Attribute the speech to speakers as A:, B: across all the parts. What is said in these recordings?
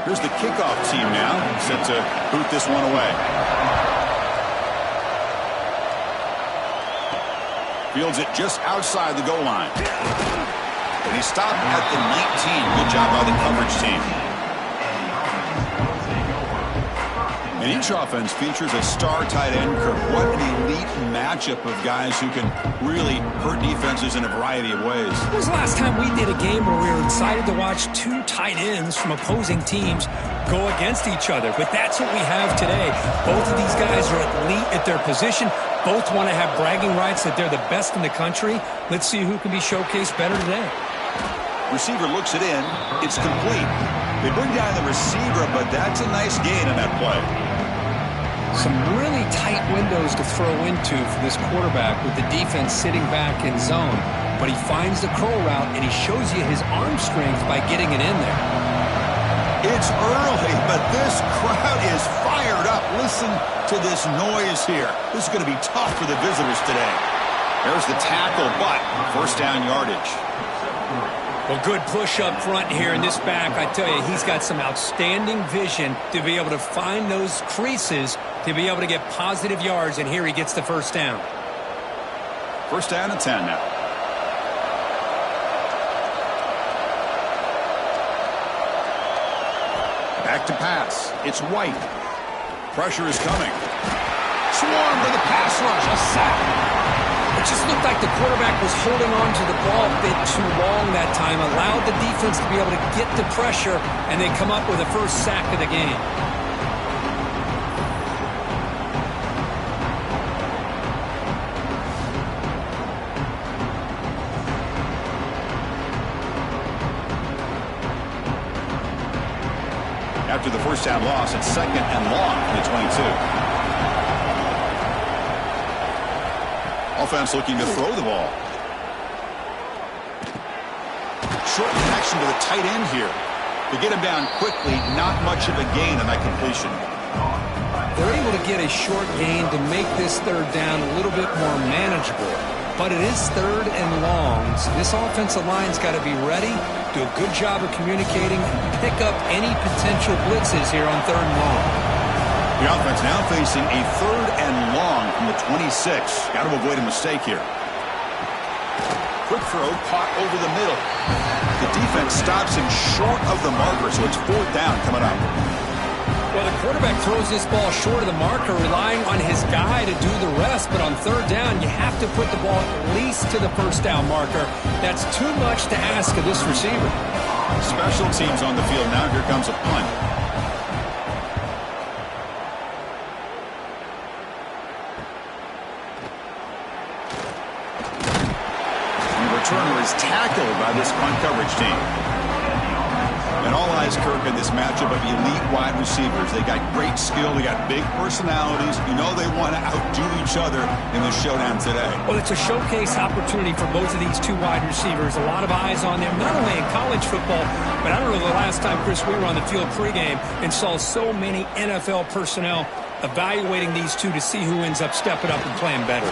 A: Here's the kickoff team now, set to boot this one away. Fields it just outside the goal line. And he stopped at the 19. Good job by the coverage team. And each offense features a star tight end, Kirk. What an elite matchup of guys who can really hurt defenses in a variety of ways.
B: When was the last time we did a game where we were excited to watch two tight ends from opposing teams go against each other? But that's what we have today. Both of these guys are elite at their position. Both want to have bragging rights that they're the best in the country. Let's see who can be showcased better today.
A: Receiver looks it in. It's complete. They bring down the receiver, but that's a nice gain on that play.
B: Some really tight windows to throw into for this quarterback with the defense sitting back in zone. But he finds the curl route, and he shows you his arm strength by getting it in there.
A: It's early, but this crowd is fired up. Listen to this noise here. This is going to be tough for the visitors today. There's the tackle, but first down yardage.
B: Well, good push up front here in this back. I tell you, he's got some outstanding vision to be able to find those creases to be able to get positive yards, and here he gets the first down.
A: First down and 10 now. Back to pass. It's White. Pressure is coming. Swarmed by the pass rush. A sack.
B: It just looked like the quarterback was holding on to the ball a bit too long that time, allowed the defense to be able to get the pressure, and they come up with a first sack of the game.
A: After the first down loss, it's second and long for the 22. Offense looking to throw the ball. Short connection to the tight end here. To get him down quickly, not much of a gain on that completion.
B: They're able to get a short gain to make this third down a little bit more manageable. But it is third and long, so this offensive line's got to be ready, do a good job of communicating, and pick up any potential blitzes here on third and long.
A: The offense now facing a third and long from the 26. Got to avoid a mistake here. Quick throw caught over the middle. The defense stops him short of the marker, so it's fourth down coming up.
B: Well, the quarterback throws this ball short of the marker, relying on his guy to do the rest. But on third down, you have to put the ball at least to the first down marker. That's too much to ask of this receiver.
A: Special teams on the field now. Here comes a punt. Returner is tackled by this punt coverage team. And all eyes, Kirk, in this matchup of elite wide receivers. They got great skill. They got big personalities. You know they want to outdo each other in this showdown today.
B: Well, it's a showcase opportunity for both of these two wide receivers. A lot of eyes on them, not only in college football, but I don't know the last time, Chris, we were on the field pregame and saw so many NFL personnel evaluating these two to see who ends up stepping up and playing better.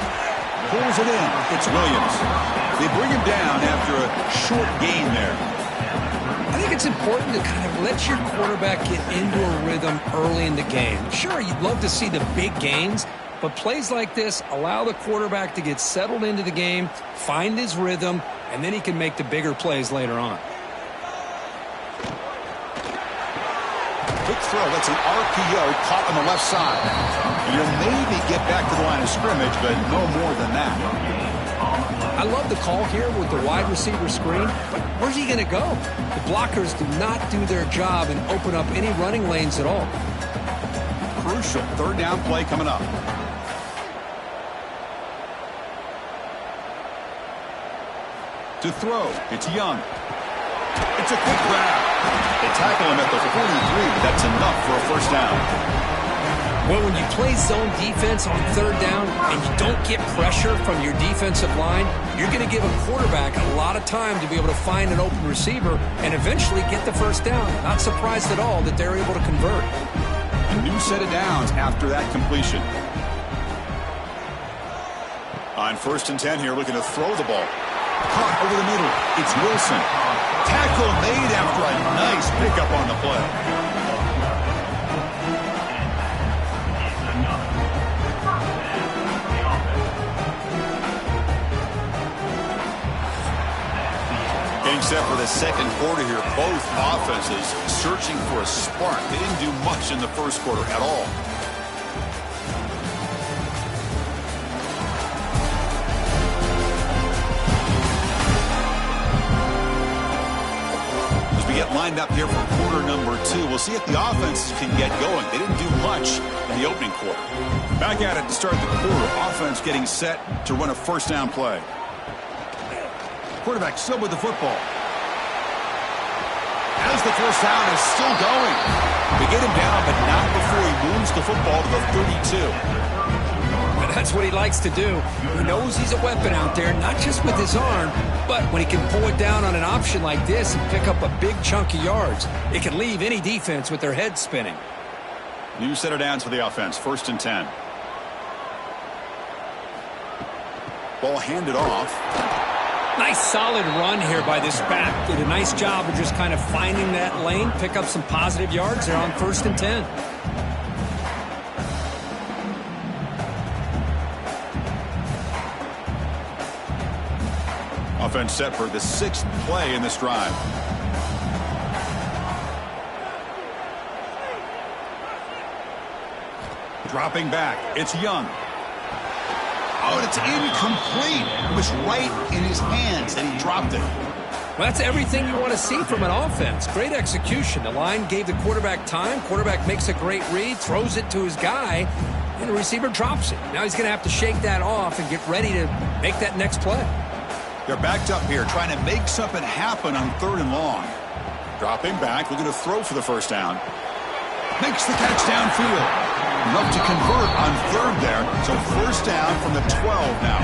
A: Pulls it in. It's Williams. They bring him down after a short gain there.
B: I think it's important to kind of let your quarterback get into a rhythm early in the game. Sure, you'd love to see the big gains, but plays like this allow the quarterback to get settled into the game, find his rhythm, and then he can make the bigger plays later on.
A: Quick throw. That's an RPO caught on the left side. You'll maybe get back to the line of scrimmage, but no more than that.
B: I love the call here with the wide receiver screen, but where's he going to go? The blockers do not do their job and open up any running lanes at all.
A: Crucial third down play coming up. To throw, it's Young. It's a quick grab. They tackle him at the 43, but that's enough for a first down.
B: Well, when you play zone defense on third down and you don't get pressure from your defensive line, you're going to give a quarterback a lot of time to be able to find an open receiver and eventually get the first down. Not surprised at all that they're able to convert.
A: A new set of downs after that completion. On first and 10 here, looking to throw the ball. Caught over the middle. It's Wilson. Tackle made after a nice pickup on the play. Getting set for the second quarter here. Both offenses searching for a spark. They didn't do much in the first quarter at all. As we get lined up here for quarter number 2, we'll see if the offenses can get going. They didn't do much in the opening quarter. Back at it to start the quarter. Offense getting set to run a first down play. Quarterback still with the football. As the first down is still going. They get him down, but not before he moves the football to the 32.
B: And that's what he likes to do. He knows he's a weapon out there, not just with his arm, but when he can pull it down on an option like this and pick up a big chunk of yards, it can leave any defense with their head spinning.
A: New set of downs for the offense. 1st and 10. Ball handed off.
B: Nice solid run here by this back. Did a nice job of just kind of finding that lane, pick up some positive yards there on 1st and 10.
A: Offense set for the 6th play in this drive. Dropping back. It's Young. Oh, and it's incomplete. It was right in his hands, and he dropped it.
B: Well, that's everything you want to see from an offense. Great execution. The line gave the quarterback time. Quarterback makes a great read, throws it to his guy, and the receiver drops it. Now he's going to have to shake that off and get ready to make that next play.
A: They're backed up here, trying to make something happen on 3rd and long. Dropping back, looking to throw for the first down. Makes the catch downfield. Enough to convert on 3rd there. So first down from the 12 now.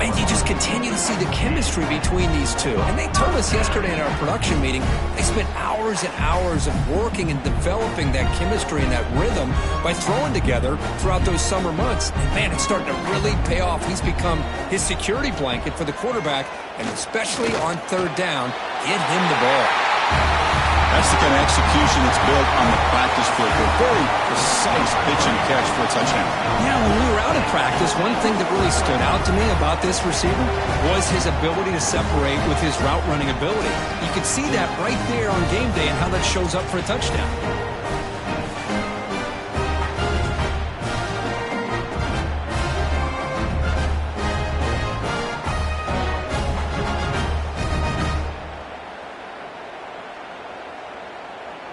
B: And you just continue to see the chemistry between these two. And they told us yesterday in our production meeting, they spent hours and hours of working and developing that chemistry and that rhythm by throwing together throughout those summer months. And man, it's starting to really pay off. He's become his security blanket for the quarterback, and especially on 3rd down, get him the ball.
A: That's the kind of execution that's built on the practice field. A very precise pitch and catch for a touchdown.
B: Yeah, when we were out of practice, one thing that really stood out to me about this receiver was his ability to separate with his route running ability. You could see that right there on game day and how that shows up for a touchdown.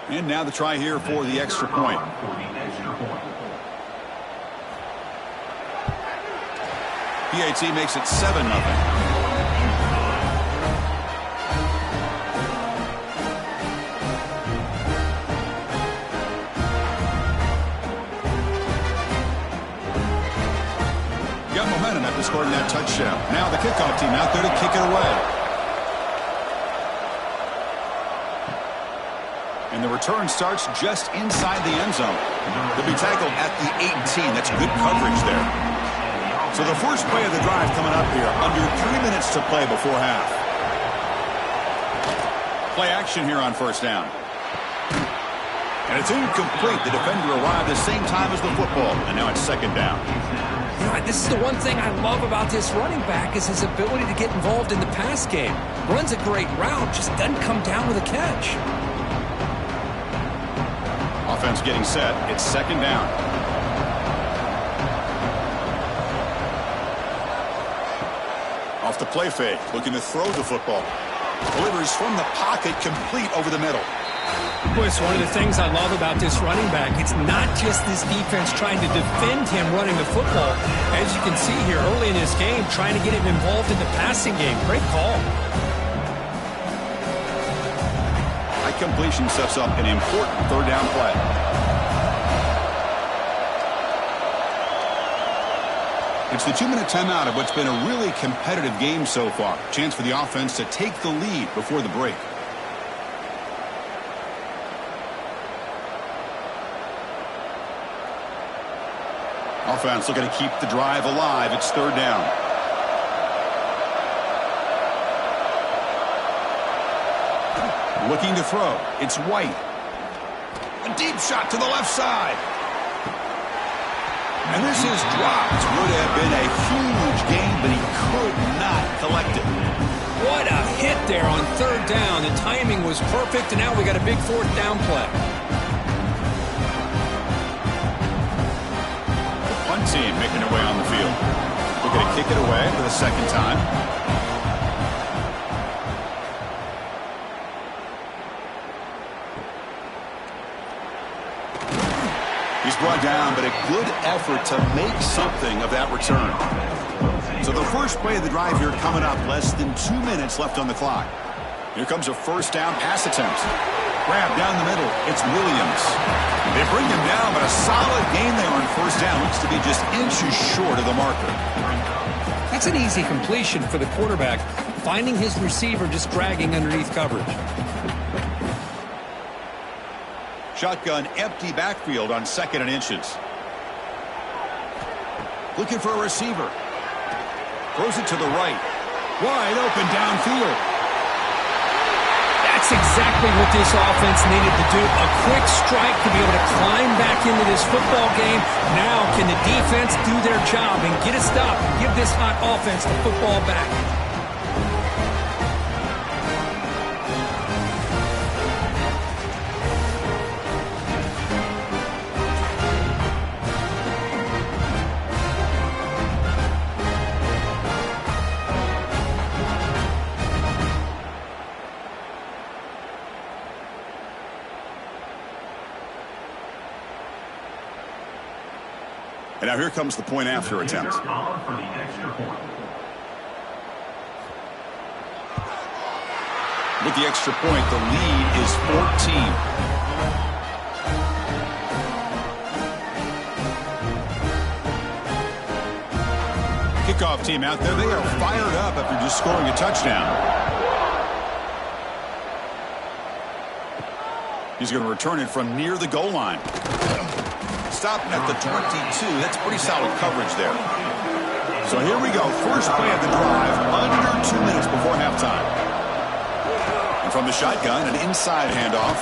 A: And now the try here for the extra point. PAT makes it 7-0. Got momentum after scoring that touchdown. Now the kickoff team out there to kick it away. And the return starts just inside the end zone. They'll be tackled at the 18. That's good coverage there. So the first play of the drive coming up here. Under 3 minutes to play before half. Play action here on first down. And it's incomplete. The defender arrived the same time as the football. And now it's 2nd down.
B: You know, this is the one thing I love about this running back is his ability to get involved in the pass game. Runs a great route, just doesn't come down with a catch.
A: Offense getting set. It's 2nd down. Off the play fake. Looking to throw the football. Delivers from the pocket, complete over the middle.
B: Boy, it's one of the things I love about this running back. It's not just this defense trying to defend him running the football. As you can see here early in this game, trying to get him involved in the passing game. Great call.
A: Completion sets up an important 3rd down play. It's the 2-minute timeout of what's been a really competitive game so far. Chance for the offense to take the lead before the break. Offense looking to keep the drive alive. It's 3rd down. Looking to throw. It's White. A deep shot to the left side. And this is dropped. Would have been a huge gain, but he could not collect it.
B: What a hit there on third down. The timing was perfect, and now we got a big fourth down play.
A: The punt team making their way on the field. We're going to kick it away for the second time. He's brought down, but a good effort to make something of that return. So the first play of the drive here coming up, less than 2 minutes left on the clock. Here comes a first down pass attempt. Grab down the middle. It's Williams. They bring him down, but a solid gain there on first down. Looks to be just inches short of the marker.
B: That's an easy completion for the quarterback, finding his receiver just dragging underneath coverage.
A: Shotgun empty backfield on 2nd and inches. Looking for a receiver. Throws it to the right. Wide open downfield.
B: That's exactly what this offense needed to do. A quick strike to be able to climb back into this football game. Now can the defense do their job and get a stop and give this hot offense the football back?
A: And now here comes the point after attempt. With the extra point, the lead is 14. Kickoff team out there, they are fired up after just scoring a touchdown. He's going to return it from near the goal line. Stopping at the 22. That's pretty solid coverage there. So here we go. First play of the drive, under 2 minutes before halftime. And from the shotgun, an inside handoff.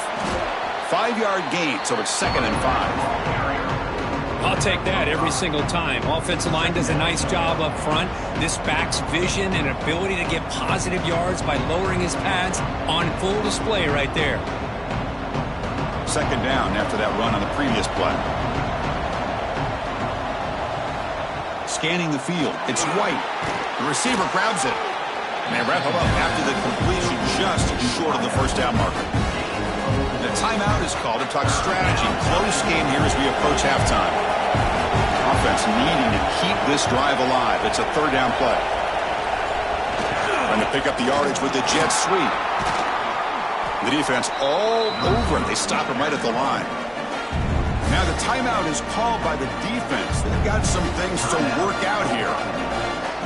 A: 5-yard gain, so it's 2nd and 5.
B: I'll take that every single time. Offensive line does a nice job up front. This back's vision and ability to get positive yards by lowering his pads on full display right there.
A: 2nd down after that run on the previous play. Scanning the field. It's White. The receiver grabs it. And they wrap him up after the completion just short of the first down marker. The timeout is called to talk strategy. Close game here as we approach halftime. Offense needing to keep this drive alive. It's a 3rd down play. Trying to pick up the yardage with the jet sweep. The defense all over him. They stop him right at the line. Now the timeout is called by the defense. They've got some things to work out here.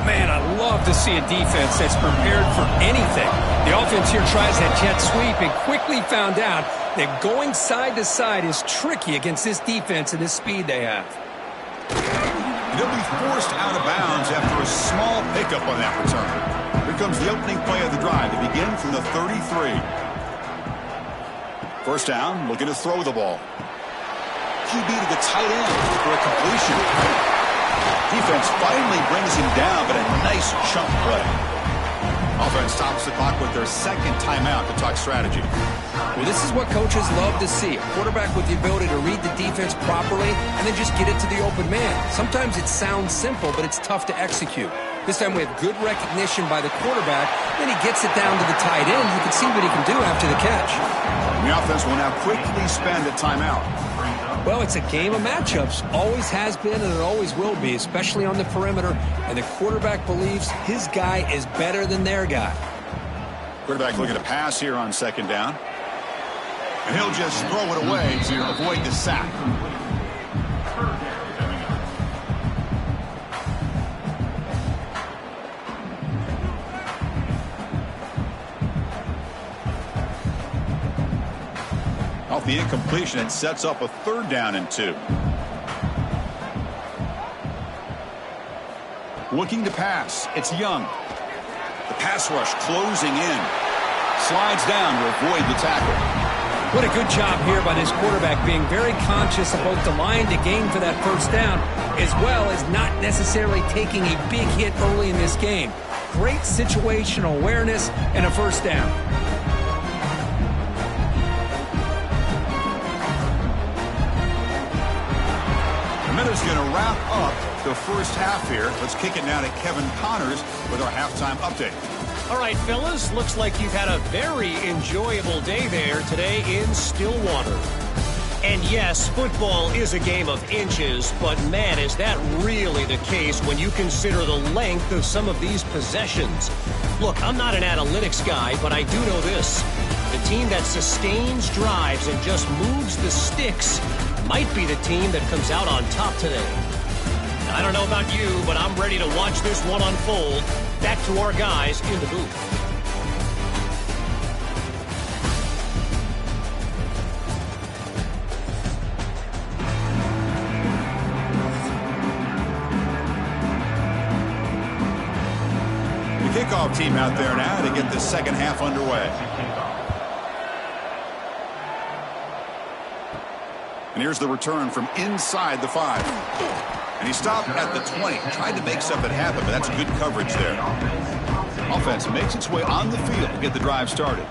B: Man, I love to see a defense that's prepared for anything. The offense here tries that jet sweep and quickly found out that going side to side is tricky against this defense and this speed they have.
A: They'll be forced out of bounds after a small pickup on that return. Here comes the opening play of the drive. They begin from the 33. First down, looking to throw the ball. QB to the tight end for a completion. Defense finally brings him down, but a nice chunk play. Offense stops the clock with their 2nd timeout to talk strategy.
B: Well, this is what coaches love to see. A quarterback with the ability to read the defense properly and then just get it to the open man. Sometimes it sounds simple, but it's tough to execute. This time we have good recognition by the quarterback. Then he gets it down to the tight end. You can see what he can do after the catch.
A: The offense will now quickly spend a timeout.
B: Well, it's a game of matchups. Always has been and it always will be, especially on the perimeter. And the quarterback believes his guy is better than their guy.
A: Quarterback looking to pass here on 2nd down. And he'll just throw it away to avoid the sack. Off the incompletion, it sets up a 3rd down and 2. Looking to pass. It's Young. The pass rush closing in. Slides down to avoid the tackle.
B: What a good job here by this quarterback, being very conscious of both the line to gain for that first down, as well as not necessarily taking a big hit early in this game. great situational awareness, and a first down.
A: A minute's going to wrap up the first half here. Let's kick it now to Kevin Connors with our halftime update.
C: All right, fellas, looks like you've had a very enjoyable day there today in Stillwater. And yes, football is a game of inches, but man, is that really the case when you consider the length of some of these possessions. Look, I'm not an analytics guy, but I do know this. The team that sustains drives and just moves the sticks might be the team that comes out on top today. I don't know about you, but I'm ready to watch this one unfold. Back to our guys in the booth.
A: Kickoff team out there now to get the second half underway. And here's the return from inside the 5. And he stopped at the 20. Tried to make something happen, but that's good coverage there. Offense makes its way on the field to get the drive started.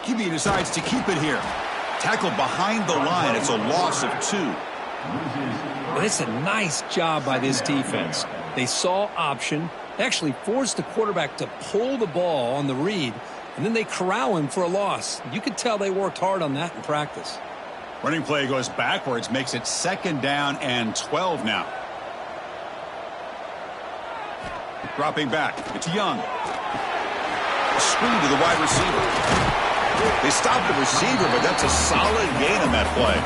A: QB decides to keep it here. Tackled behind the line. It's a loss of 2.
B: And it's a nice job by this defense. They saw option, actually forced the quarterback to pull the ball on the read, and then they corral him for a loss. You could tell they worked hard on that in practice.
A: Running play goes backwards, makes it 2nd down and 12 now. Dropping back, it's Young. A screen to the wide receiver. They stopped the receiver, but that's a solid gain on that play.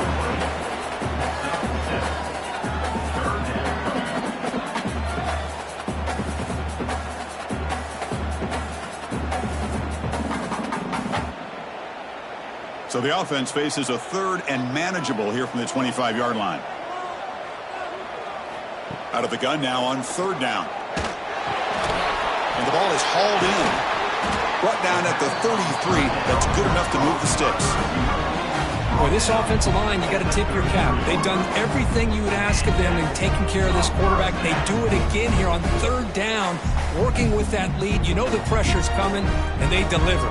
A: So the offense faces a 3rd and manageable here from the 25-yard line. Out of the gun now on 3rd down. And the ball is hauled in. Brought down at the 33. That's good enough to move the sticks.
B: Boy, this offensive line, you got to tip your cap. They've done everything you would ask of them in taking care of this quarterback. They do it again here on 3rd down, working with that lead. You know the pressure's coming, and they deliver.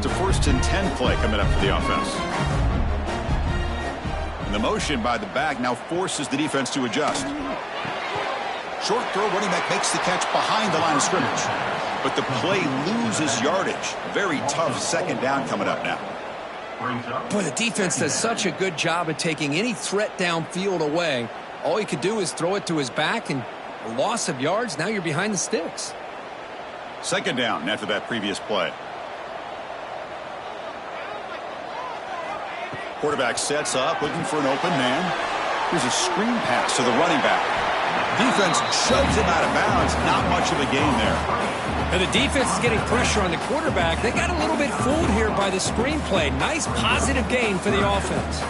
A: It's a 1st and 10 play coming up for the offense. And the motion by the back now forces the defense to adjust. Short throw, running back makes the catch behind the line of scrimmage. But the play loses yardage. Very tough 2nd down coming up now.
B: Boy, the defense does such a good job of taking any threat downfield away. All he could do is throw it to his back, and a loss of yards, now you're behind the sticks.
A: 2nd down after that previous play. Quarterback sets up, looking for an open man. Here's a screen pass to the running back. Defense shoves him out of bounds. Not much of a gain there.
B: And the defense is getting pressure on the quarterback. They got a little bit fooled here by the screen play. Nice positive gain for the offense.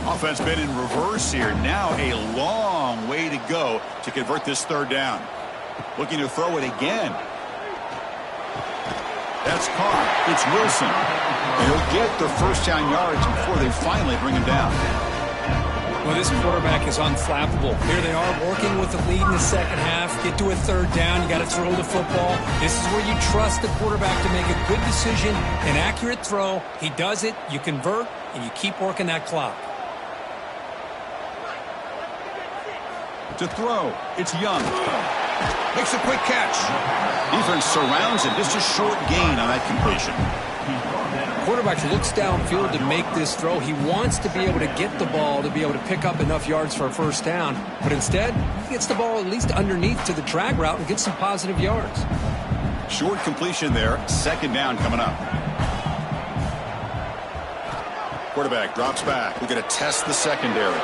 A: Offense been in reverse here. Now a long way to go to convert this 3rd down. Looking to throw it again. That's caught. It's Wilson. He'll get the 1st down yards before they finally bring him down.
B: Well, this quarterback is unflappable. Here they are working with the lead in the 2nd half. Get to a 3rd down. You got to throw the football. This is where you trust the quarterback to make a good decision, an accurate throw. He does it, you convert, and you keep working that clock.
A: To throw, it's Young. Makes a quick catch. Defense surrounds him. Just a short gain on that completion.
B: Quarterback looks downfield to make this throw. He wants to be able to get the ball to be able to pick up enough yards for a 1st down. But instead, he gets the ball at least underneath to the drag route and gets some positive yards.
A: Short completion there. 2nd down coming up. Quarterback drops back. We're going to test the secondary.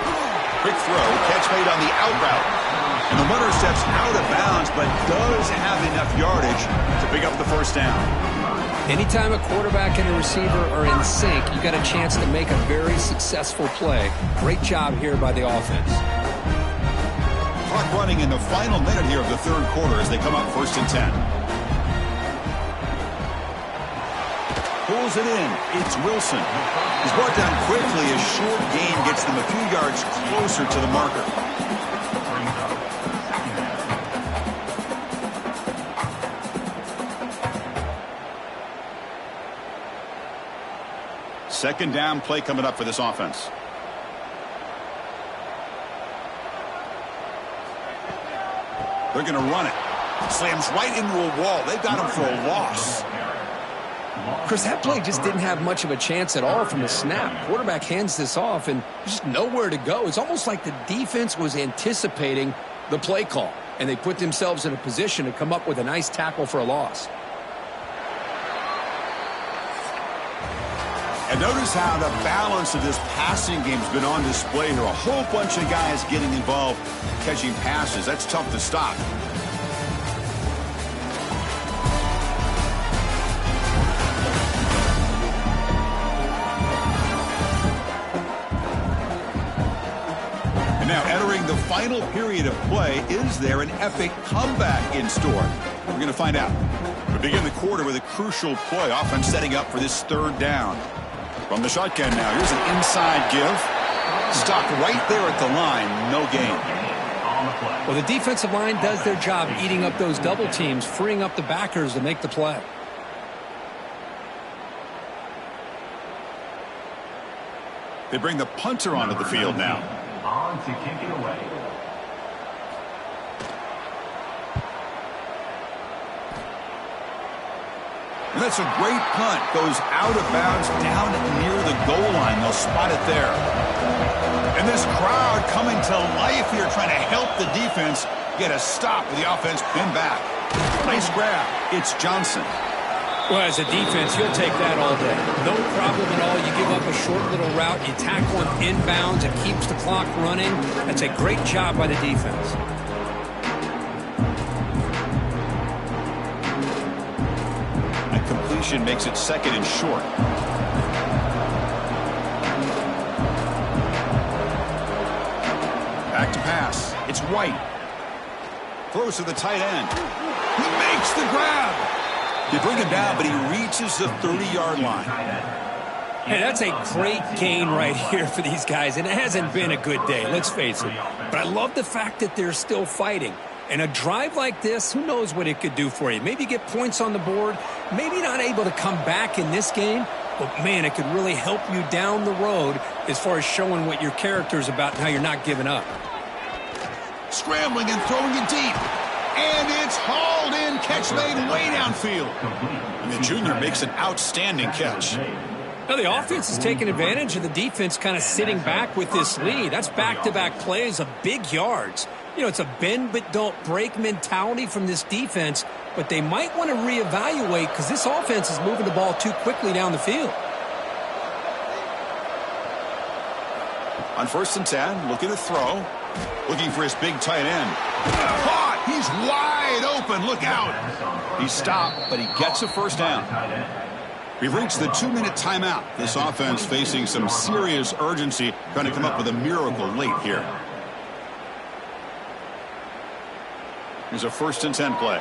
A: Quick throw. Catch made on the out route. And the runner steps out of bounds, but does have enough yardage to pick up the 1st down.
B: Anytime a quarterback and a receiver are in sync, you got a chance to make a very successful play. Great job here by the offense.
A: Clock running in the final minute here of the 3rd quarter as they come up 1st and 10. pulls it in. It's Wilson. He's brought down quickly. A short gain gets them a few yards closer to the marker. Second down play coming up for this offense. They're going to run it. Slams right into a wall. They've got him for a loss.
B: Chris, that play just didn't have much of a chance at all from the snap. Quarterback hands this off, and there's just nowhere to go. It's almost like the defense was anticipating the play call, and they put themselves in a position to come up with a nice tackle for a loss.
A: And notice how the balance of this passing game's been on display here. A whole bunch of guys getting involved catching passes. That's tough to stop. And now entering the final period of play, is there an epic comeback in store? We're going to find out. We begin the quarter with a crucial play. Offense setting up for this third down. From the shotgun now, here's an inside give. Stopped right there at the line, no gain.
B: Well, the defensive line does their job eating up those double teams, freeing up the backers to make the play.
A: They bring the punter onto the field now.
D: On to kick it away.
A: And that's a great punt. Goes out of bounds down near the goal line. They'll spot it there. And this crowd coming to life here, trying to help the defense get a stop with the offense pinned back. Nice grab. It's Johnson.
B: Well, as a defense, you'll take that all day. No problem at all. You give up a short little route. You tack one inbounds. It keeps the clock running. That's a great job by the defense.
A: Completion makes it second and short. Back to pass. It's White. Throws to the tight end. He makes the grab. They bring him down, but he reaches the 30-yard line.
B: Hey, that's a great gain right here for these guys, and it hasn't been a good day, let's face it. But I love the fact that they're still fighting. And a drive like this, who knows what it could do for you. Maybe get points on the board, maybe not able to come back in this game, but, man, it could really help you down the road as far as showing what your character is about and how you're not giving up.
A: Scrambling and throwing it deep. And it's hauled in. Catch made way downfield. And the junior makes an outstanding catch.
B: Now, the offense is taking advantage of the defense kind of sitting back with this lead. That's back-to-back plays of big yards. You know, it's a bend but don't break mentality from this defense, but they might want to reevaluate because this offense is moving the ball too quickly down the field.
A: On 1st and 10, looking to throw. Looking for his big tight end. Caught! He's wide open. Look out. He's stopped, but he gets a first down. We've reached the 2-minute timeout. This offense facing some serious urgency, trying to come up with a miracle late here. Here's a 1st and 10 play.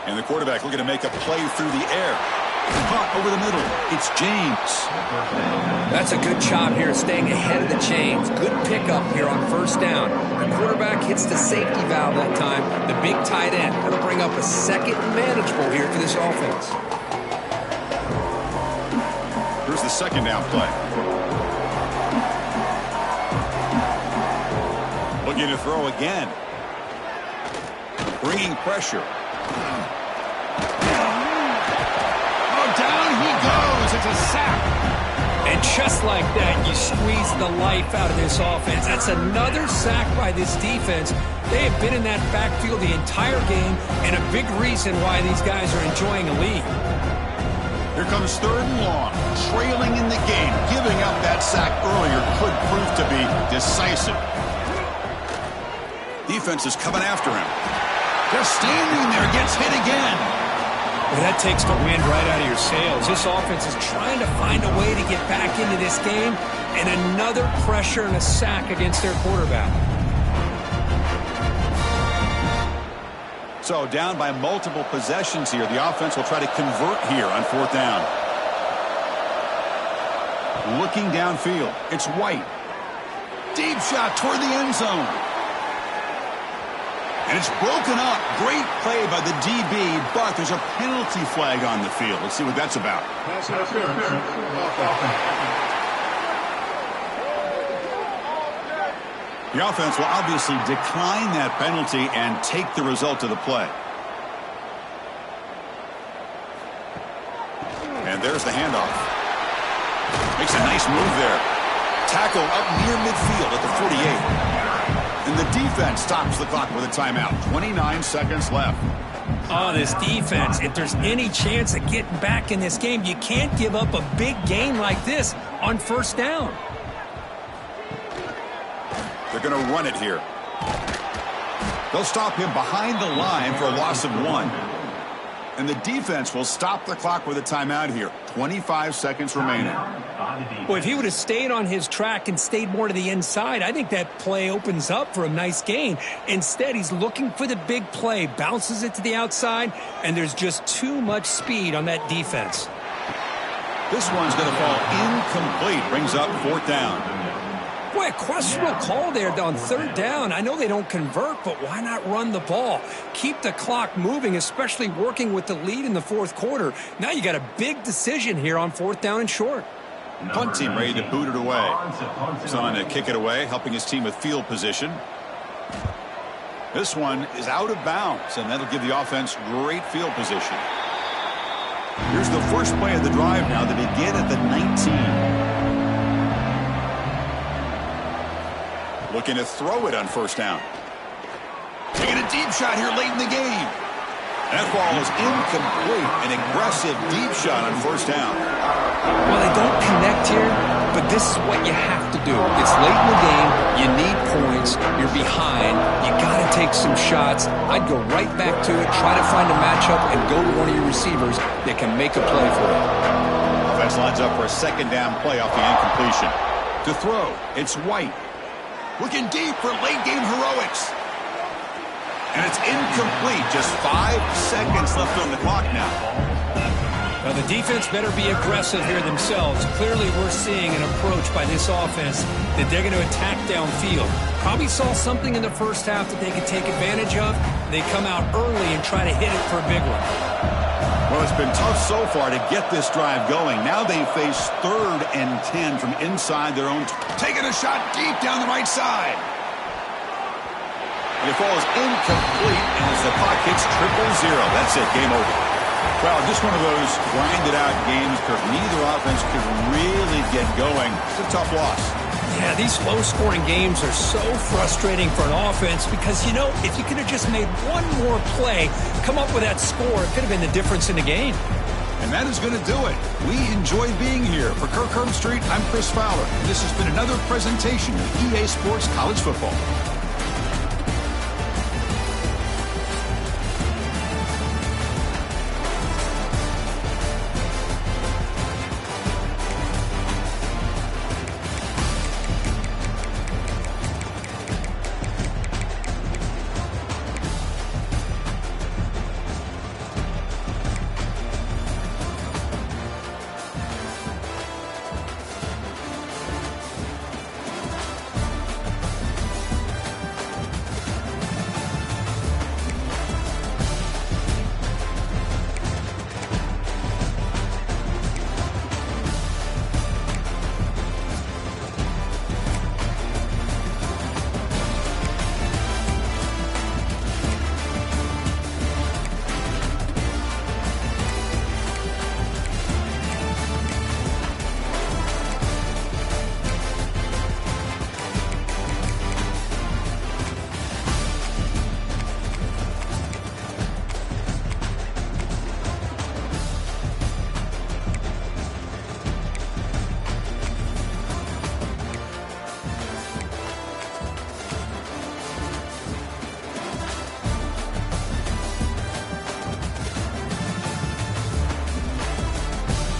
A: And the quarterback looking to make a play through the air. Caught over the middle. It's James.
B: That's a good job here, staying ahead of the chains. Good pickup here on 1st down. The quarterback hits the safety valve that time. The big tight end. That'll bring up a second manageable here for this offense.
A: Here's the 2nd down play. Looking to throw again. Bringing pressure. Down he goes. It's a sack.
B: And just like that, you squeeze the life out of this offense. That's another sack by this defense. They have been in that backfield the entire game, and a big reason why these guys are enjoying a lead.
A: Here comes 3rd and long. Trailing in the game. Giving up that sack earlier could prove to be decisive. Defense is coming after him. Just standing there, gets hit again.
B: Well, that takes the wind right out of your sails. This offense is trying to find a way to get back into this game, and another pressure and a sack against their quarterback.
A: So down by multiple possessions here. The offense will try to convert here on 4th down. Looking downfield. It's White. Deep shot toward the end zone. And it's broken up. Great play by the DB, but there's a penalty flag on the field. Let's see what that's about. The offense will obviously decline that penalty and take the result of the play. And there's the handoff. Makes a nice move there. Tackle up near midfield at the 48. And the defense stops the clock with a timeout. 29 seconds left.
B: Oh, this defense, if there's any chance of getting back in this game, you can't give up a big gain like this on 1st down.
A: They're going to run it here. They'll stop him behind the line for a loss of 1. And the defense will stop the clock with a timeout here. 25 seconds remaining.
B: Well, if he would have stayed on his track and stayed more to the inside, I think that play opens up for a nice gain. Instead, he's looking for the big play, bounces it to the outside, and there's just too much speed on that defense.
A: This one's going to fall incomplete. Brings up 4th down.
B: Boy, a questionable call there on 3rd down. I know they don't convert, but why not run the ball? Keep the clock moving, especially working with the lead in the 4th quarter. Now you got a big decision here on 4th down and short.
A: Punt team ready to boot it away. He's on to kick it away, helping his team with field position. This one is out of bounds, and that'll give the offense great field position. Here's the first play of the drive now. They begin at the 19. Looking to throw it on 1st down. Taking a deep shot here late in the game. That ball is incomplete. An aggressive deep shot on 1st down.
B: Well, they don't connect here, but this is what you have to do. It's late in the game. You need points. You're behind. You got to take some shots. I'd go right back to it, try to find a matchup, and go to one of your receivers that can make a play for you.
A: Offense lines up for a 2nd down play off the incompletion. To throw, it's White. Looking deep for late-game heroics. And it's incomplete. Just 5 seconds left on the clock now.
B: Now, the defense better be aggressive here themselves. Clearly, we're seeing an approach by this offense that they're going to attack downfield. Probably saw something in the 1st half that they could take advantage of. They come out early and try to hit it for a big one.
A: Well, it's been tough so far to get this drive going. Now they face 3rd and 10 from inside their own. Taking a shot deep down the right side. And it falls incomplete, and as the clock hits 0-0, that's it, game over. Well, just one of those grinded-out games because neither offense could really get going. It's a tough loss.
B: Yeah, these low-scoring games are so frustrating for an offense because, you know, if you could have just made one more play, come up with that score, it could have been the difference in the game.
A: And that is going to do it. We enjoy being here. For Kirk Street, I'm Chris Fowler. This has been another presentation of EA Sports College Football.